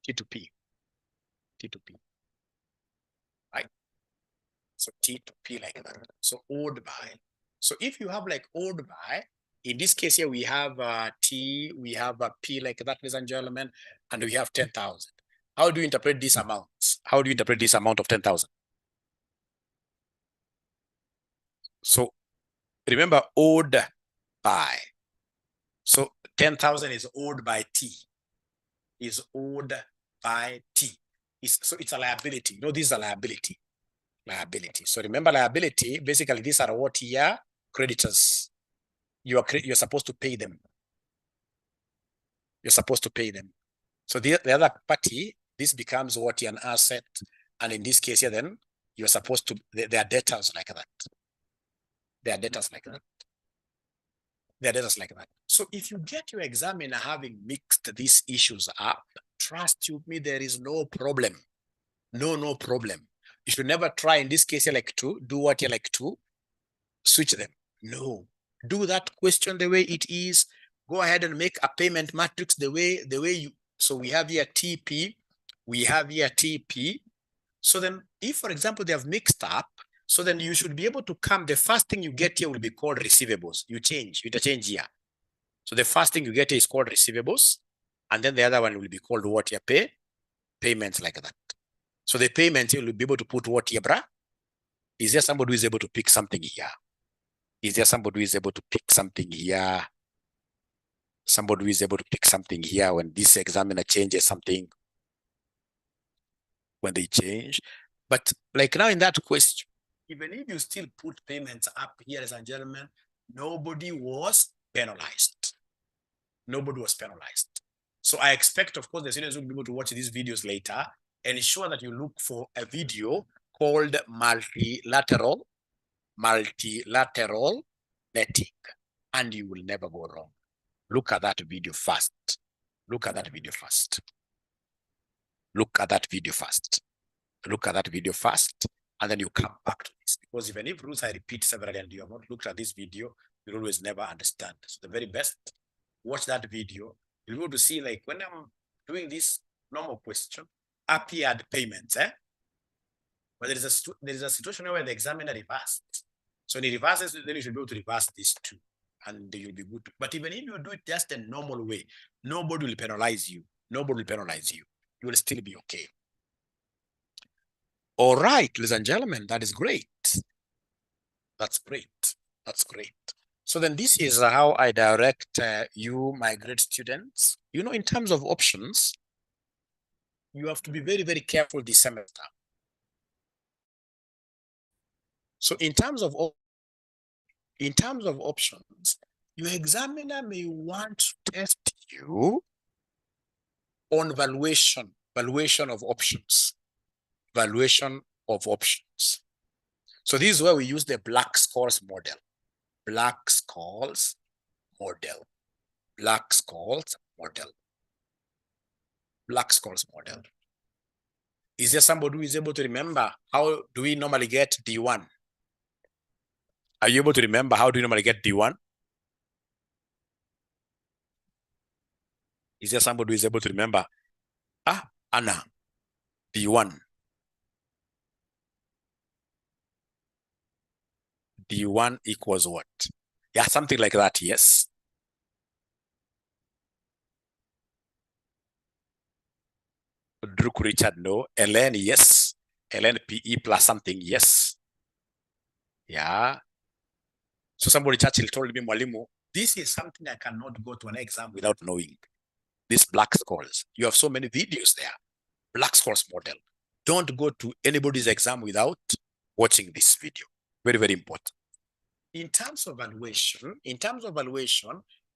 T to P, right? So T to P like that. So owed by. So if you have like owed by, in this case here, we have T, we have P like that, ladies and gentlemen, and we have 10,000. How do you interpret these amounts? How do you interpret this amount of 10,000? So remember, owed by. So 10,000 is owed by T. Is owed by T. So it's a liability. You know, this is a liability. Liability. So remember, liability, basically these are what here? Creditors. You're supposed to pay them. You're supposed to pay them. So the other party, this becomes what? An asset. And in this case here, then you're supposed to, they are debtors like that. They are debtors like that. They are debtors like that. So if you get your examiner having mixed these issues up, trust you me, there is no problem. No problem. You should never try in this case you like to do what you like to switch them. No, do that question the way it is. Go ahead and make a payment matrix the way you. So we have here TP, we have here TP. So then if, for example, they have mixed up, so then you should be able to come, the first thing you get here will be called receivables. You interchange here. So the first thing you get here is called receivables, and then the other one will be called what you pay, payments like that. So the payment, you'll be able to put what here, brah? Is there somebody who is able to pick something here? Is there somebody who is able to pick something here? Somebody who is able to pick something here when this examiner changes something? When they change. But like now in that question, even if you still put payments up here, ladies and gentlemen, nobody was penalized. Nobody was penalized. So I expect, of course, the students will be able to watch these videos later and ensure that you look for a video called multilateral netting, and you will never go wrong. Look at that video first. Look at that video first. Look at that video first. Look at that video first, and then you come back to this. Because even if rules I repeat several and you have not looked at this video, you'll always never understand. So the very best, watch that video. You'll be able to see, like, when I'm doing this normal question, up here at payments, but there is a situation where the examiner reversed. So when he reverses, then you should be able to reverse this too, and you'll be good. But even if you do it just a normal way, nobody will penalize you. Nobody will penalize you. You will still be okay. All right, ladies and gentlemen, that is great. That's great. That's great. So then this is how I direct you, my great students. You know, in terms of options, you have to be very, very careful this semester. So in terms of options, your examiner may want to test you on valuation of options. Valuation of options. So this is where we use the Black-Scholes model. Black-Scholes model. Black-Scholes model. Black-Scholes model. Is there somebody who is able to remember how do we normally get D1? Are you able to remember how do we normally get D1? Is there somebody who is able to remember? Anna, D1. D1 equals what? Yeah, something like that, yes. Drew Richard, no. Ellen, yes. Ellen PE plus something, yes. Yeah. So somebody Churchill told me, Mwalimu, this is something I cannot go to an exam without knowing. This Black-Scholes. You have so many videos there. Black-Scholes model. Don't go to anybody's exam without watching this video. Very, very important. In terms of valuation,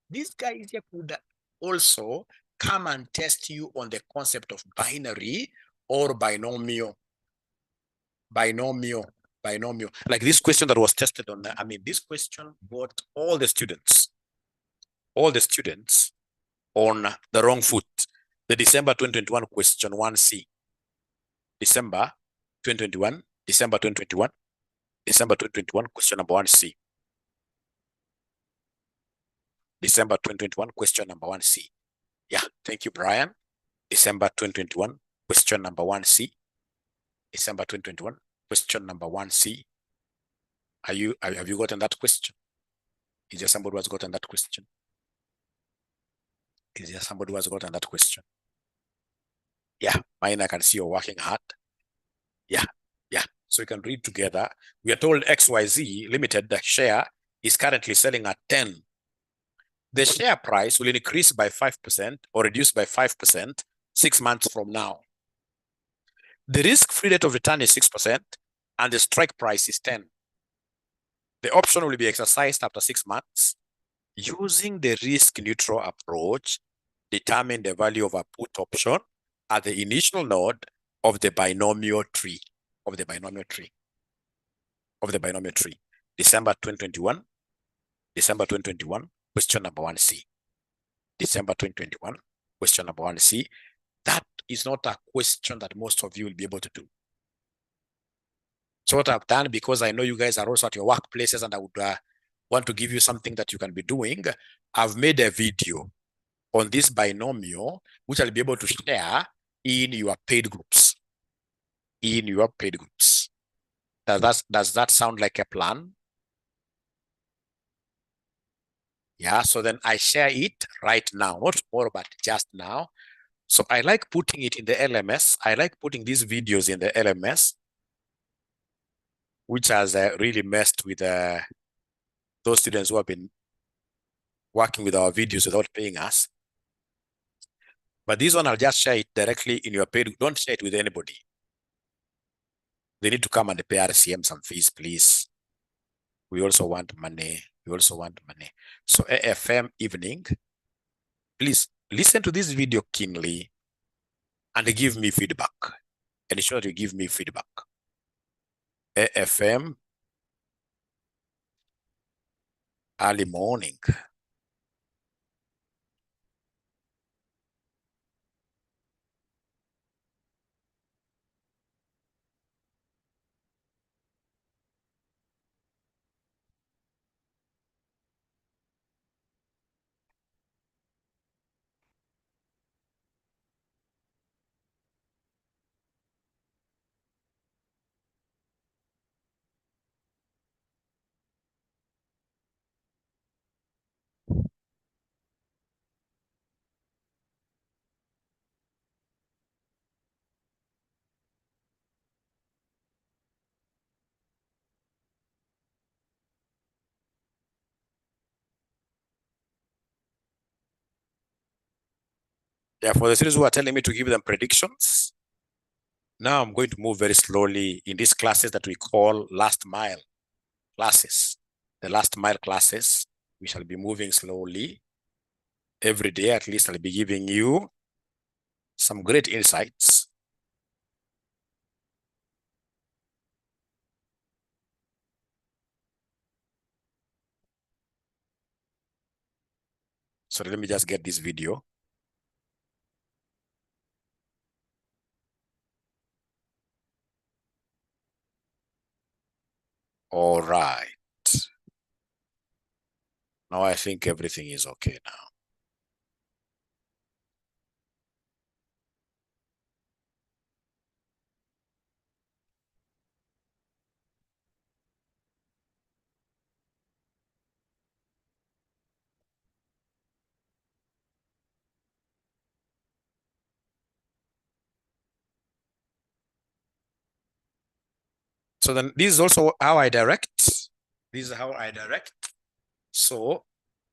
this guy here could also come and test you on the concept of binary or binomial. Binomial. Like this question that was tested on, this question got all the students on the wrong foot. The December 2021 question 1C. December 2021 question number 1C. December 2021 question number 1C. Yeah, thank you, Brian. December 2021 question number 1C. December 2021 question number 1C. Have you gotten that question? Is there somebody who has gotten that question? Is there somebody who has gotten that question? Yeah, mine, I can see you're working hard. Yeah, yeah. So we can read together. We are told XYZ Limited, the share, is currently selling at 10. The share price will increase by 5% or reduce by 5% 6 months from now. The risk-free rate of return is 6% and the strike price is 10. The option will be exercised after 6 months. Using the risk-neutral approach, determine the value of a put option at the initial node of the binomial tree. December 2021, question number 1C. December 2021, question number 1C. That is not a question that most of you will be able to do. So what I've done, because I know you guys are also at your workplaces and I would want to give you something that you can be doing, I've made a video on this binomial, which I'll be able to share in your paid groups. Does that sound like a plan? Yeah, so then I share it right now, not tomorrow, but just now. So I like putting it in the LMS. I like putting these videos in the LMS, which has really messed with those students who have been working with our videos without paying us. But this one, I'll just share it directly in your paid. Don't share it with anybody. They need to come and pay RCM some fees, please. We also want money. So AFM evening, please listen to this video keenly and give me feedback. Ensure that you give me feedback. AFM early morning. Yeah, for the students who are telling me to give them predictions, now I'm going to move very slowly in these classes that we call last mile classes. The last mile classes, we shall be moving slowly. Every day, at least, I'll be giving you some great insights. So let me just get this video. All right. Now I think everything is okay now. So then this is also how I direct. This is how I direct. So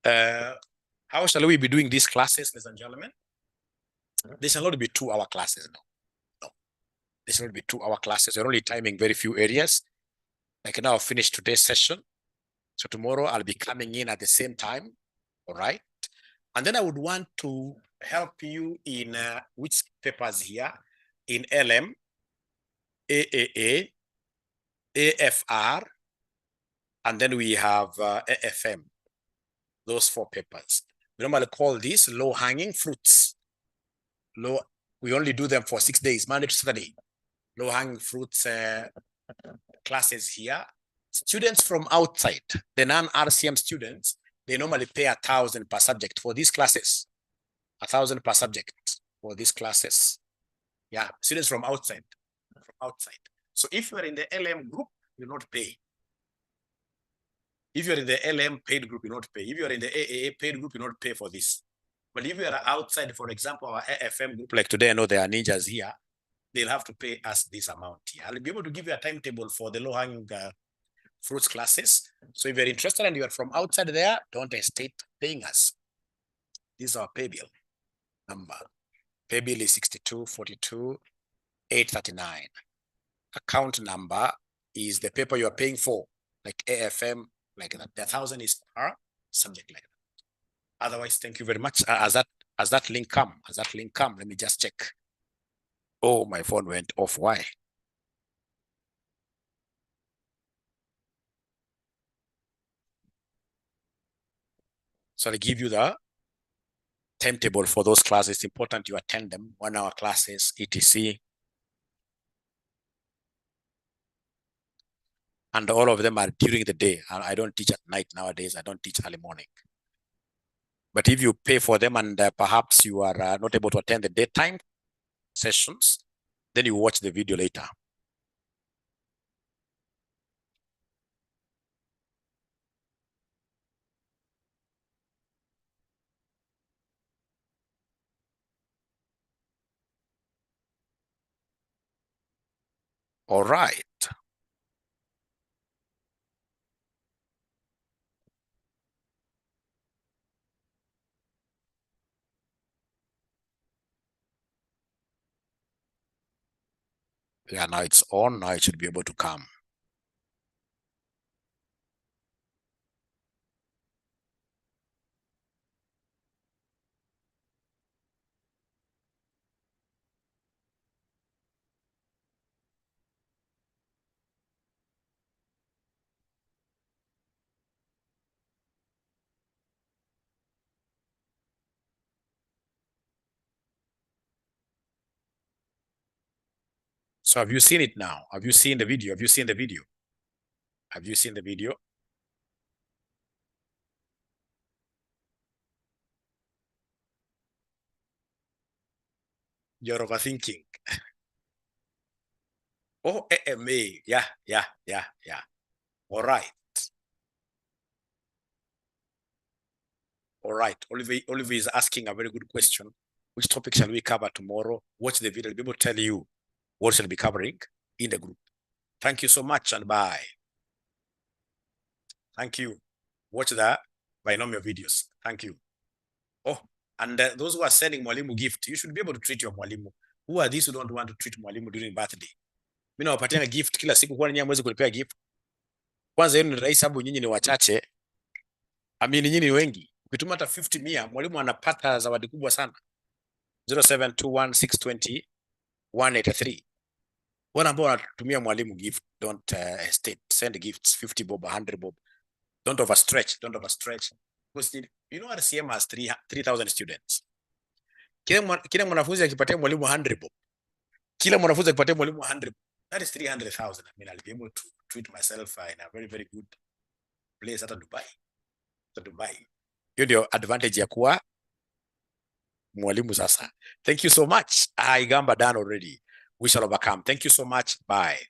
how shall we be doing these classes, ladies and gentlemen? They shall not be 2-hour classes. No. They shall not be 2-hour classes. We're only timing very few areas. Like now I've finished today's session. So tomorrow I'll be coming in at the same time. All right. And then I would want to help you in which papers here? In LM, AAA, AFR, and then we have AFM. Those 4 papers. We normally call these low-hanging fruits. We only do them for 6 days, Monday to Saturday. Low-hanging fruits classes here. Students from outside, the non-RCM students, they normally pay 1,000 per subject for these classes. 1,000 per subject for these classes. Yeah, students from outside. So if you are in the LM group, you not pay. If you're in the LM paid group, you not pay. If you're in the AAA paid group, you not pay for this. But if you are outside, for example, our AFM group, like today, I know there are ninjas here, they'll have to pay us this amount here. I'll be able to give you a timetable for the low-hanging fruits classes. So if you're interested and you're from outside there, don't hesitate paying us. This is our pay bill number. Pay bill is 6242,839. Account number is the paper you are paying for, like AFM, like that. The 1,000 is per subject, like that. Otherwise, thank you very much. Has that link come? Has that link come? Let me just check. Oh, my phone went off. Why? So I'll give you the timetable for those classes. It's important you attend them. 1 hour classes, etc. And all of them are during the day. I don't teach at night nowadays. I don't teach early morning. But if you pay for them and perhaps you are not able to attend the daytime sessions, then you watch the video later. All right. Yeah, now it's on. Now it should be able to come. So have you seen it now? Have you seen the video? Have you seen the video? Have you seen the video? You're overthinking. Oh, AMA. Yeah. All right. All right. Oliver is asking a very good question. Which topic shall we cover tomorrow? Watch the video. I'll be able to tell you what shall be covering in the group. Thank you so much and bye. Thank you. Watch the binomial videos. Thank you. Oh, and those who are sending mwalimu gift, you should be able to treat your mwalimu. Who are these who don't want to treat mwalimu during birthday? Mimi nawapatia gift kila siku, kwa nini hamwezi kulipia gift? Kwanza yenu ni rahisi, sababu nyinyi ni wachache. Amini nyinyi ni wengi. Ukituma hata 50 mia, mwalimu anapata zawadi kubwa sana. 0721620183. Wale ambao wanatumia mwalimu gift, don't hesitate. Send gifts, 50 bob, 100 bob. Don't overstretch. Because you know RCM has 3,000 students. Kila mwanafunzi akipatia mwalimu 100 bob. Kila mwanafunzi akipatia mwalimu 100 bob. That is 300,000. I mean, I'll be able to treat myself in a very, very good place at Dubai. Hiyo ndio advantage ya kuwa mwalimu sasa. Thank you so much. I gamba done already. We shall overcome. Thank you so much. Bye.